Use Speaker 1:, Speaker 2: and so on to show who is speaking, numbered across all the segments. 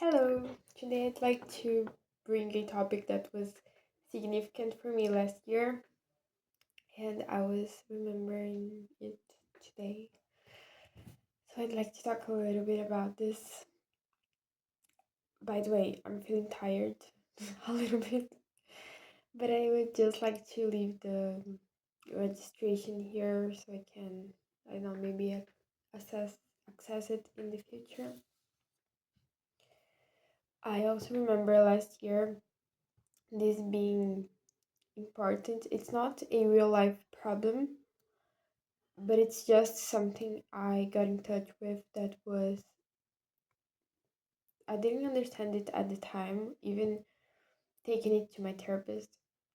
Speaker 1: Hello, today I'd like to bring a topic that was significant for me last year, and I was remembering it today. So I'd like to talk a little bit about this. By the way, I'm feeling tired a little bit, but I would just like to leave the registration here so I can, I don't know, maybe access access it in the future. I also remember last year this being important. It's not a real life problem, but it's just something I got in touch with that was, I didn't understand it at the time, even taking it to my therapist,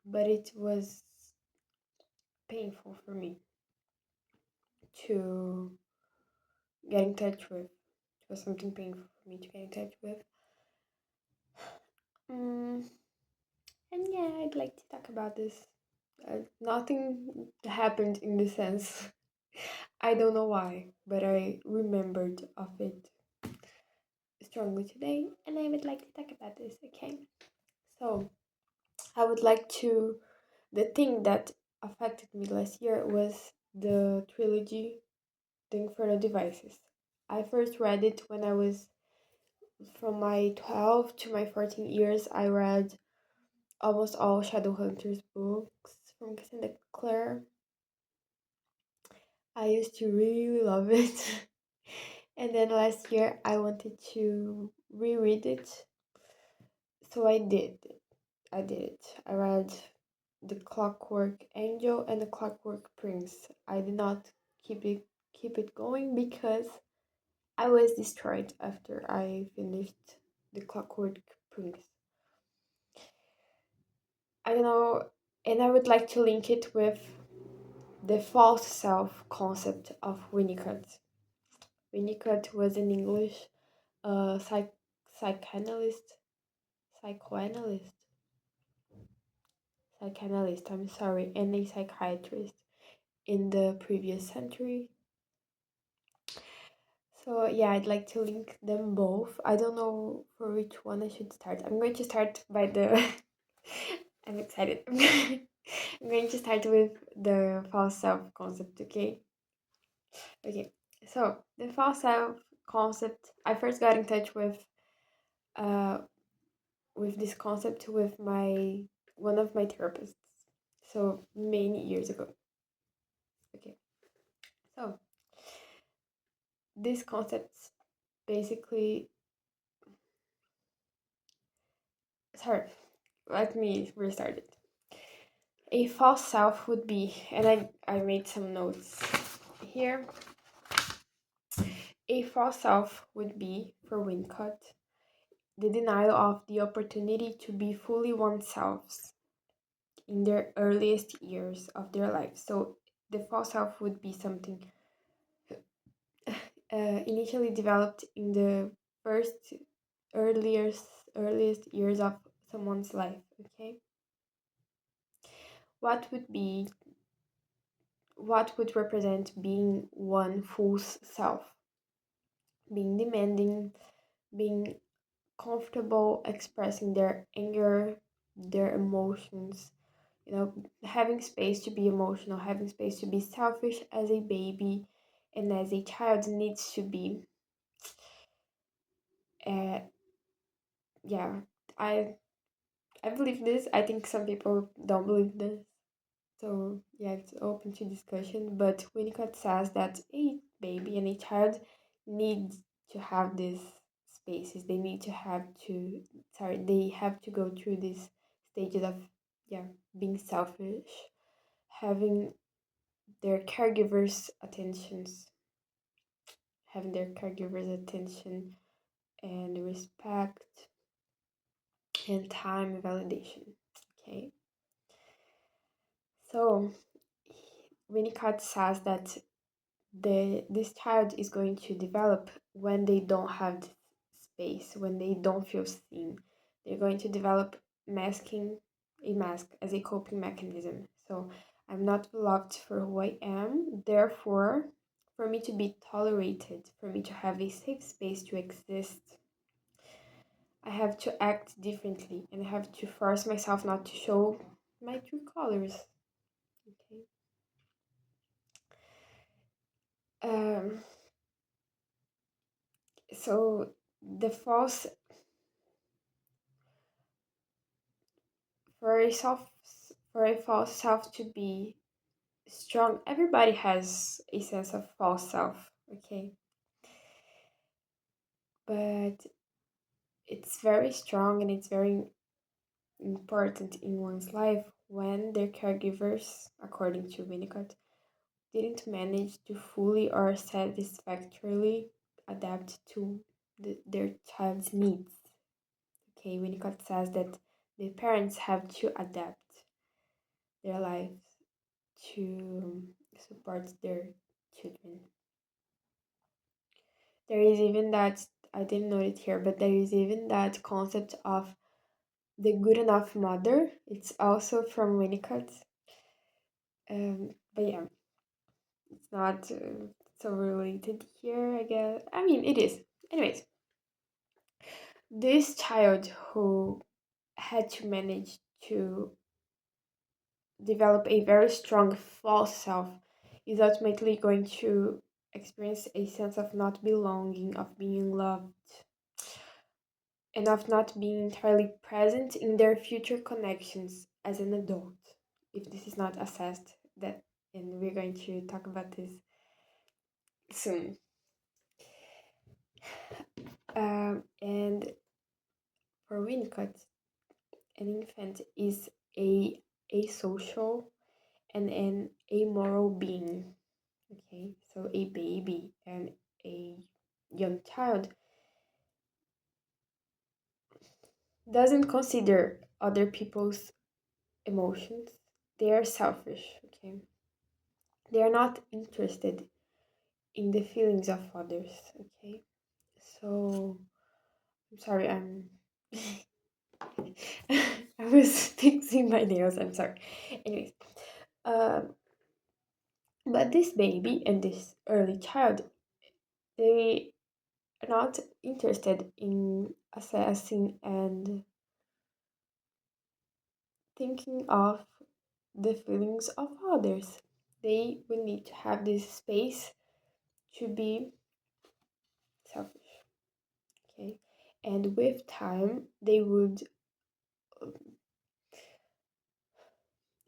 Speaker 1: but it was painful for me to get in touch with. It was something painful for me to get in touch with. Mm, and yeah, I'd like to talk about this. Nothing happened in the sense. I don't know why, but I remembered of it strongly today, and I would like to talk about this, okay? So, I would like to. The thing that affected me last year was the trilogy, The Infernal Devices. I first read it when I was from my 12 to my 14 years. I read almost all Shadowhunters books from Cassandra Clare. I used to really love it. And then last year I wanted to reread it. So I did. I did it. I read The Clockwork Angel and The Clockwork Prince. I did not keep it going because I was destroyed after I finished The Clockwork Prince. I don't know, and I would like to link it with the false self concept of Winnicott. Winnicott was an English psychanalyst, psychoanalyst, psychanalyst, I'm sorry, and a psychiatrist in the previous century. So yeah, I'd like to link them both. I don't know for which one I should start. I'm going to start by the I'm excited. I'm going to start with the false self concept, okay? Okay. So, the false self concept, I first got in touch uh with this concept with my one of my therapists. So, many years ago. Okay. So, this concept basically, sorry, let me restart it. A false self would be, and I made some notes here. A false self would be, for Winnicott, the denial of the opportunity to be fully oneself in their earliest years of their life. So the false self would be something initially developed in the first earliest earliest years of someone's life. Okay, what would be what would represent being one full self, being demanding, being comfortable expressing their anger, their emotions, having space to be emotional, having space to be selfish as a baby and as a child needs to be. Uh, yeah, I I believe this. I think some people don't believe this. So yeah, it's open to discussion. But Winnicott says that a baby and a child need to have these spaces. They need to have to sorry, they have to go through these stages of yeah, being selfish, having their caregivers' attentions, having their caregivers' attention and respect and time and validation. Okay. So Winnicott says that this child is going to develop when they don't have space, when they don't feel seen. They're going to develop masking a mask as a coping mechanism. So I'm not loved for who I am. Therefore, for me to be tolerated, for me to have a safe space to exist, have to act differently and I have to force myself not to show my true colors. Okay. Um, so the false for a self for a false self to be strong, everybody has a sense of false self, okay? But it's very strong and it's very important in one's life when their caregivers, according to Winnicott, didn't manage to fully or satisfactorily adapt to their child's needs. Okay, Winnicott says that the parents have to adapt their lives to support their children. There is even that, I didn't note it here, but there is even that concept of the good enough mother. It's also from Winnicott. But yeah, it's not so related here, I guess. I mean, it is. Anyways, this child who had to manage to develop a very strong false self is ultimately going to experience a sense of not belonging, of being loved, and of not being entirely present in their future connections as an adult if this is not assessed. That, and we're going to talk about this soon. And for Winnicott, an infant is a social and an amoral being. Okay, so a baby and a young child doesn't consider other people's emotions. They are selfish. Okay, they are not interested in the feelings of others. Okay, so I'm sorry, I was fixing my nails. I'm sorry. Anyways, um, but this baby and this early child, they are not interested in assessing and thinking of the feelings of others. They will need to have this space to be selfish. Okay, and with time, they would,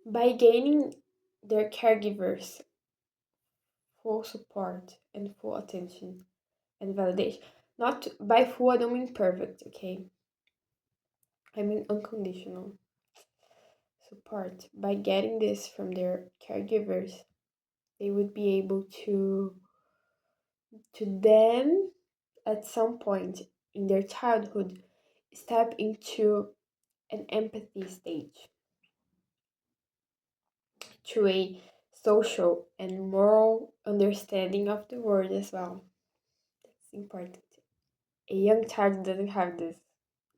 Speaker 1: by gaining their caregivers full support and full attention and validation. Not by full, I don't mean perfect, okay? I mean unconditional support. By getting this from their caregivers, they would be able to then, at some point in their childhood, step into an empathy stage, to a social and moral understanding of the world as well. That's important. A young child doesn't have this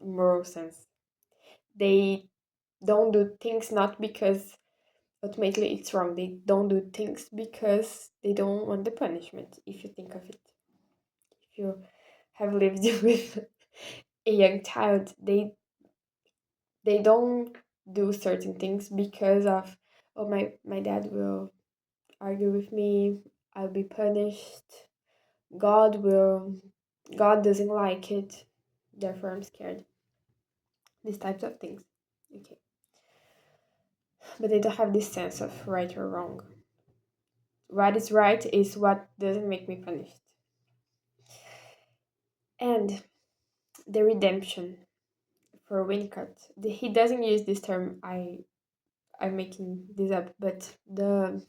Speaker 1: moral sense. They don't do things not because ultimately it's wrong. They don't do things because they don't want the punishment, if you think of it. If you have lived with a young child, they don't do certain things because of, oh, my dad will argue with me, I'll be punished, god will God doesn't like it, therefore I'm scared. These types of things. Okay. But they don't have this sense of right or wrong. What is right is what doesn't make me punished. And the redemption for Winnicott, he doesn't use this term. I'm making this up, but the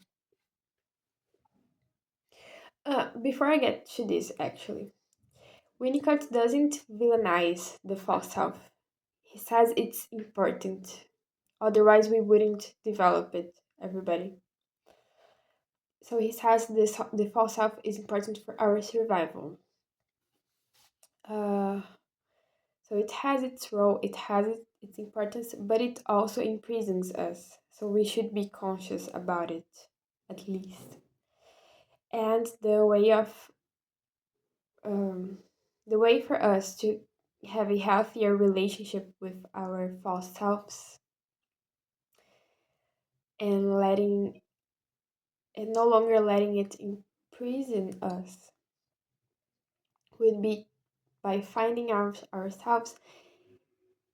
Speaker 1: before I get to this, actually, Winnicott doesn't villainize the false self. He says it's important. Otherwise, we wouldn't develop it. Everybody. So he says this: the false self is important for our survival. Uh, So it has its role, it has its importance, but it also imprisons us. So we should be conscious about it, at least. And um, the way for us to have a healthier relationship with our false selves, and no longer letting it imprison us would be by finding ourselves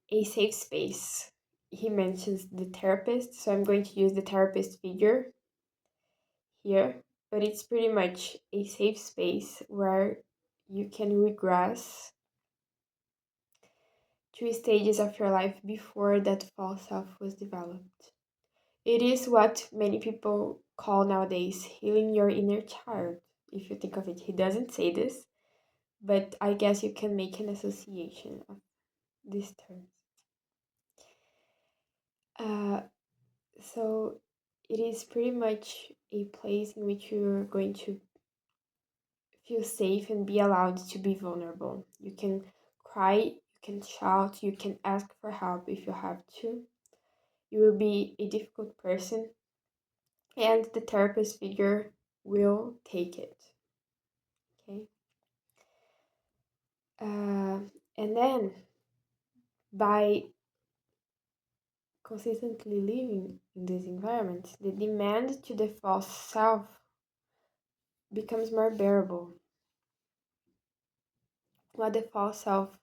Speaker 1: a safe space. He mentions the therapist, so I'm going to use the therapist figure here, but it's pretty much a safe space where you can regress through stages of your life before that false self was developed. It is what many people call nowadays healing your inner child, if you think of it. He doesn't say this, but I guess you can make an association of these terms. Uh, so it is pretty much a place in which you're going to feel safe and be allowed to be vulnerable. You can cry, you can shout, you can ask for help if you have to. You will be a difficult person, and the therapist figure will take it. Okay. And then by consistently living in this environment, the demand to the false self becomes more bearable. What the false self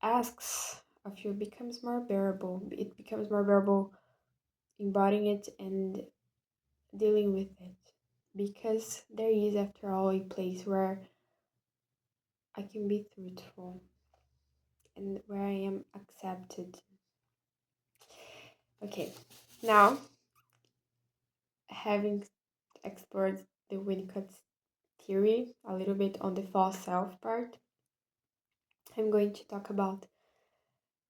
Speaker 1: asks of you becomes more bearable. It becomes more bearable embodying it and dealing with it. Because there is, after all, a place where I can be truthful and where I am accepted. Okay, now having explored the Winnicott theory a little bit on the false self part, I'm going to talk about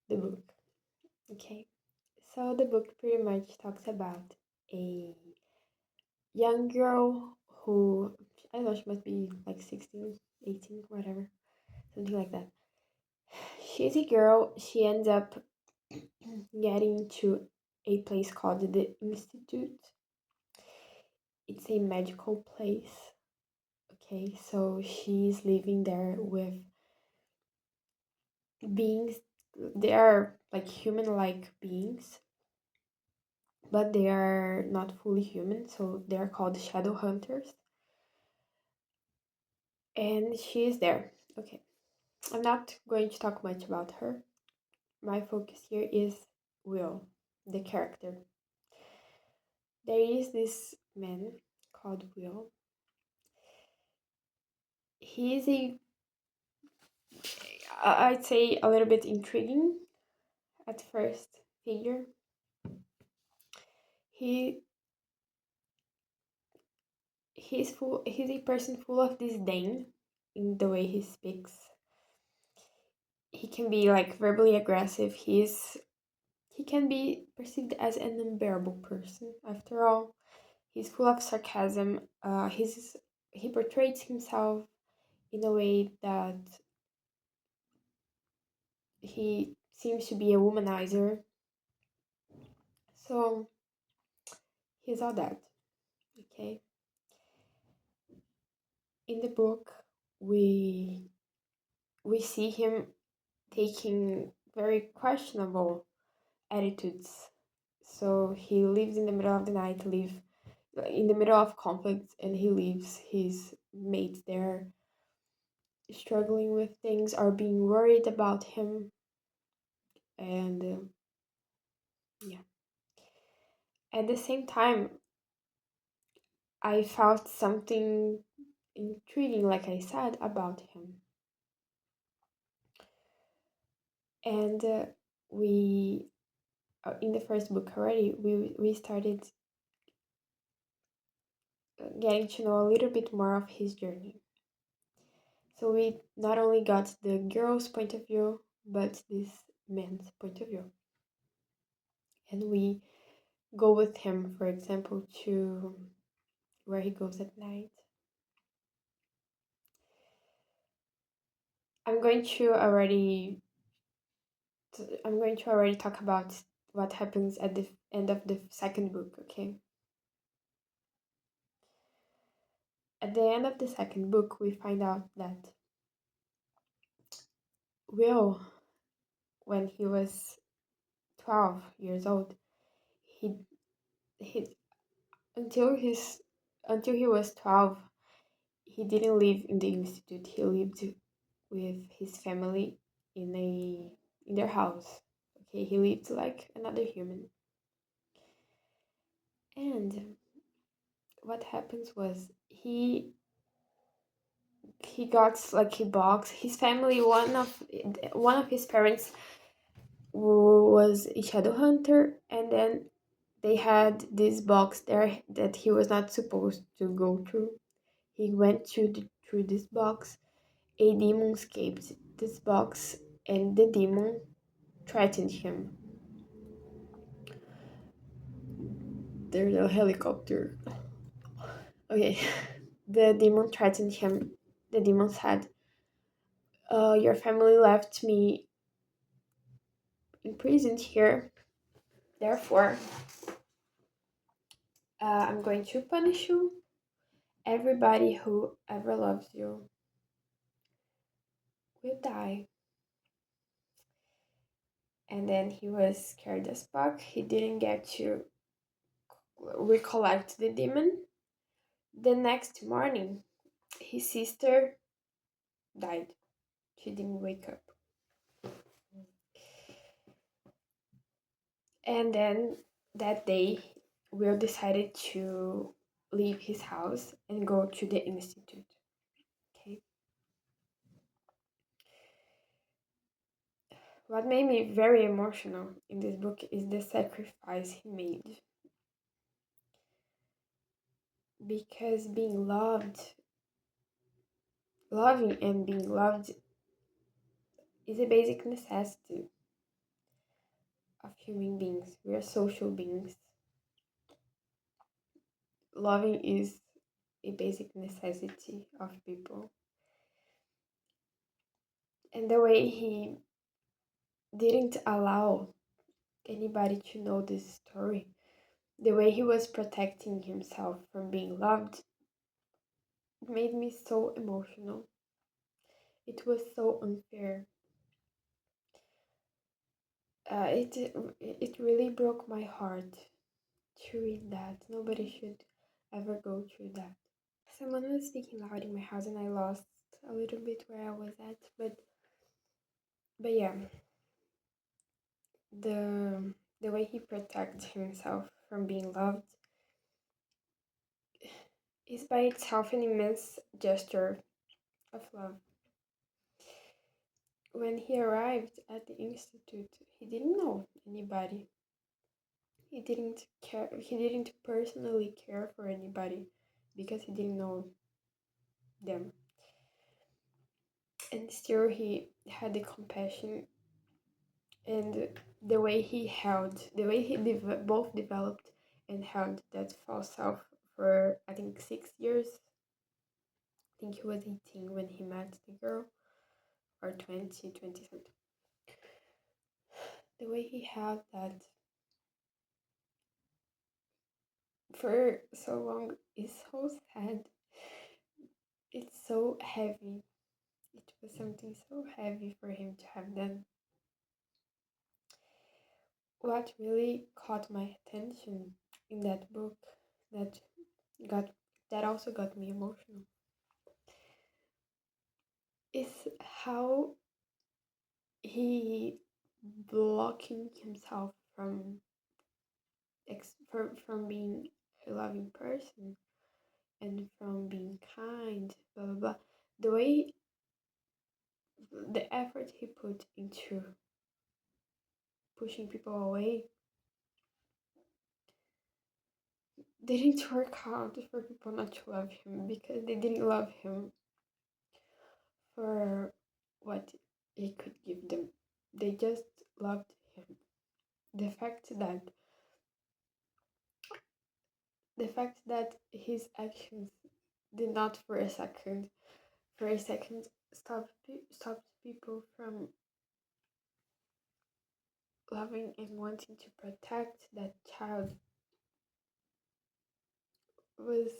Speaker 1: the book. Okay, so the book pretty much talks about a young girl who, I don't know, she must be like 16, 18, whatever, something like that. She's a girl, she ends up getting to a place called the Institute. It's a magical place. Okay, so she's living there with beings. They are like human like beings, but they are not fully human, so they are called shadow hunters. And she is there. Okay, I'm not going to talk much about her. My focus here is Will, the character. There is this man called Will. He is I'd say a little bit intriguing at first figure. He he's a person full of disdain in the way he speaks. He can be like verbally aggressive. He can be perceived as an unbearable person. After all, he's full of sarcasm. He portrays himself in a way that he seems to be a womanizer. So he's all that. Okay. In the book, we see him taking very questionable attitudes. So he lives in the middle of the night, live in the middle of conflict, and he leaves his mates there struggling with things or being worried about him. And yeah, at the same time, I felt something intriguing, like I said, about him. And we in the first book already, we started getting to know a little bit more of his journey. So we not only got the girl's point of view, but this man's point of view. And we go with him, for example, to where he goes at night. I'm going to already I'm going to already talk about what happens at the end of the second book, okay? At the end of the second book, we find out that Will, when he was 12 years old, he he until his until he was 12, he didn't live in the institute. He lived with his family in a in their house. Okay, he lived like another human. And what happens was he got like a box. His family, one of his parents was a shadow hunter, and then they had this box there that he was not supposed to go through. He went through this box. A demon escaped this box, and the demon threatened him. There's a helicopter. Okay. The demon threatened him. The demon said, your family left me imprisoned here. Therefore, I'm going to punish you. Everybody who ever loves you will die. And then he was scared as fuck. He didn't get to recollect the demon. The next morning, his sister died. She didn't wake up. And then that day, Will decided to leave his house and go to the institute. Okay. What made me very emotional in this book is the sacrifice he made. Because loving and being loved is a basic necessity of human beings. We are social beings. Loving is a basic necessity of people. And the way he didn't allow anybody to know this story, the way he was protecting himself from being loved, made me so emotional. It was so unfair. It really broke my heart to read that. Nobody should ever go through that. Someone was speaking loud in my house, and I lost a little bit where I was at. But yeah, the way he protects himself from being loved is by itself an immense gesture of love. When he arrived at the institute, he didn't know anybody. He didn't personally care for anybody because he didn't know them. And still he had the compassion, and the way he both developed and held that false self for I think 6 years. I think he was 18 when he met the girl, or 20 something. The way he held that for so long is so sad. It's so heavy. It was something so heavy for him to have done. What really caught my attention in that book that got that also got me emotional is how he blocking himself from being a loving person and from being kind, blah blah blah. The way the effort he put into pushing people away didn't work out for people not to love him because they didn't love him for what he could give them. They just loved him. The fact that his actions did not for a second stop people from loving and wanting to protect that child was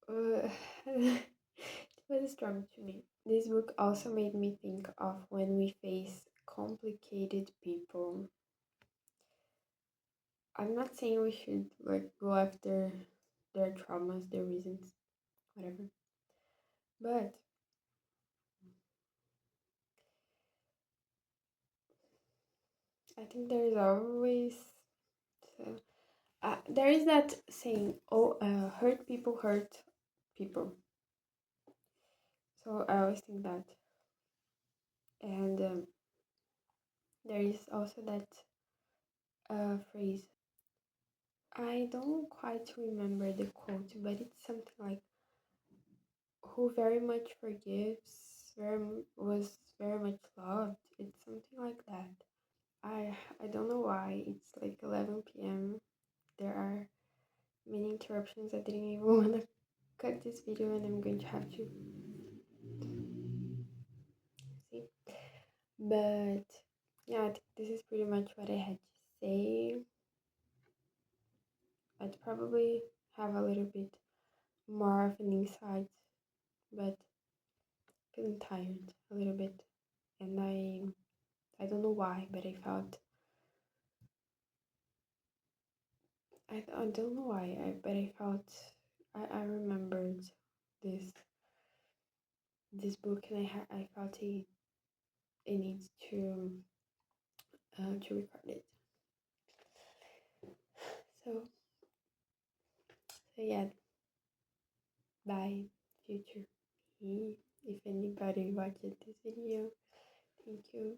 Speaker 1: it was strong to me. This book also made me think of when we face complicated people. I'm not saying we should like go after their traumas, their reasons, whatever. But I think there is always so, there is that saying, "Oh, hurt people hurt people." So I always think that, and there is also that phrase. I don't quite remember the quote, but it's something like, "Who very much forgives, was very much loved." It's something like that. I don't know why. It's like 11 p.m. There are many interruptions. I didn't even want to cut this video, and I'm going to have to see. But yeah, I think this is pretty much what I had to say. I'd probably have a little bit more of an insight, but feeling tired a little bit, and I don't know why, but I felt I don't know why, but I felt I remembered this this book, and I felt it needs to record it. So so yeah, bye, future me. If anybody watches this video, thank you.